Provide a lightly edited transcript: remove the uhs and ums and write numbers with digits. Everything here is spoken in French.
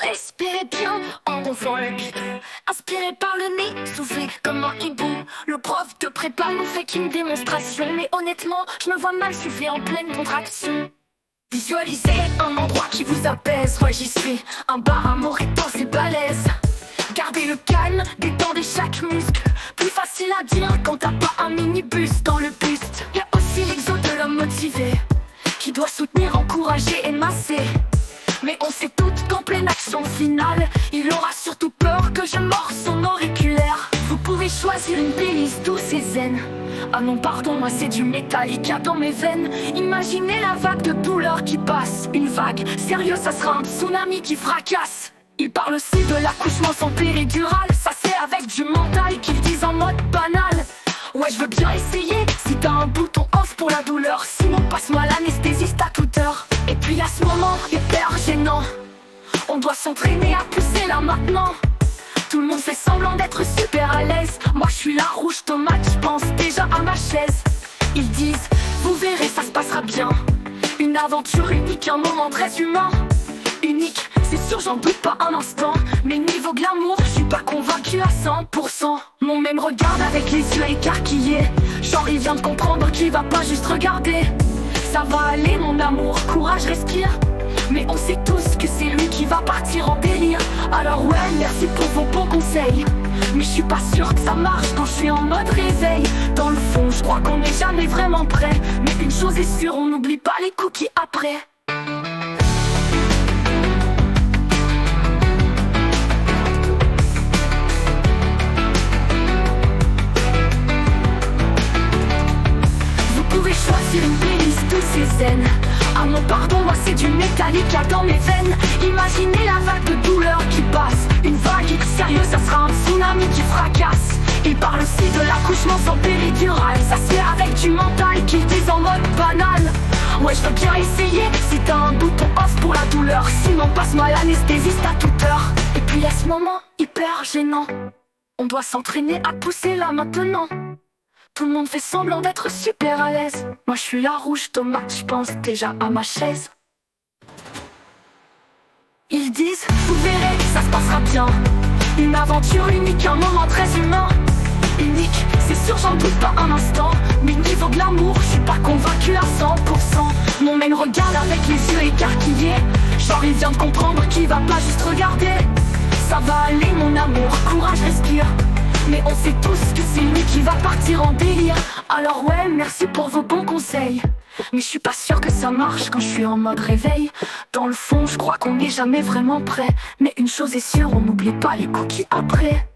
Respirez bien en gonflant le bide. Inspirez par le nez, soufflez comme un hibou. Le prof de prépa nous fait une démonstration, mais honnêtement, je me vois mal souffler en pleine contraction. Visualisez un endroit qui vous apaise, ouais j'y suis. Un bar à Moreton, c'est balèze. Gardez le calme, détendez chaque muscle. Plus facile à dire quand t'as pas un minibus dans le buste. Y'a aussi l'exo de l'homme motivé, qui doit soutenir, encourager et masser. Mais on sait toutes qu'en pleine action finale, il aura surtout peur que je mords son auriculaire. Vous pouvez choisir une playlist douce et zen. Ah non pardon, moi c'est du Metallica dans mes veines. Imaginez la vague de douleur qui passe. Une vague, sérieux ça sera un tsunami qui fracasse. Il parle aussi de l'accouchement sans péridurale. Ça c'est avec du mental qu'ils disent en mode banal. Ouais je veux bien essayer, si t'as un bouton off pour la douleur. Sinon passe-moi l'anesthésiste à toute heure. Et puis à ce moment, hyper gênant, on doit s'entraîner à pousser là maintenant. Tout le monde fait semblant d'être super à l'aise. Moi je suis la rouge tomate, je pense déjà à ma chaise. Ils disent, vous verrez ça se passera bien. Une aventure unique, un moment très humain. Unique, c'est sûr j'en doute pas un instant. Mais niveau glamour, je suis pas convaincu à 100%. Mon même regarde avec les yeux écarquillés. Genre il vient de comprendre qu'il va pas juste regarder. Ça va aller mon amour, courage respire. Mais on sait tous que c'est lui qui va partir en délire. Alors ouais, merci pour vos bons conseils. Mais je suis pas sûr que ça marche quand je suis en mode réveil. Dans le fond, je crois qu'on n'est jamais vraiment prêt. Mais une chose est sûre, on n'oublie pas les cookies après. Vous pouvez choisir une playlist douce et zen. Ah non pardon, moi c'est du Metallica dans mes veines. Imaginez la vague de douleur qui passe. Une vague, sérieux ça sera un tsunami qui fracasse. Il parle aussi de l'accouchement sans péridurale. Ça se fait avec du mental qu'ils disent en mode banal. Ouais je veux bien essayer, si t'as un bouton off pour la douleur. Sinon passe-moi l'anesthésiste à toute heure. Et puis à ce moment, hyper gênant, on doit s'entraîner à pousser là maintenant. Tout le monde fait semblant d'être super à l'aise. Moi je suis la rouge tomate, je pense déjà à ma chaise. Ils disent, vous verrez, ça se passera bien. Une aventure unique, un moment très humain. Unique, c'est sûr j'en doute pas un instant. Mais niveau glamour, je suis pas convaincu à 100%. Mon mail regarde avec les yeux écarquillés. Genre il vient de comprendre qu'il va pas juste regarder. Ça va aller mon amour, courage respire. Mais on sait tous que c'est lui qui va partir en délire. Alors ouais, merci pour vos bons conseils. Mais je suis pas sûr que ça marche quand je suis en mode réveil. Dans le fond, je crois qu'on n'est jamais vraiment prêt. Mais une chose est sûre, on n'oublie pas les cookies après.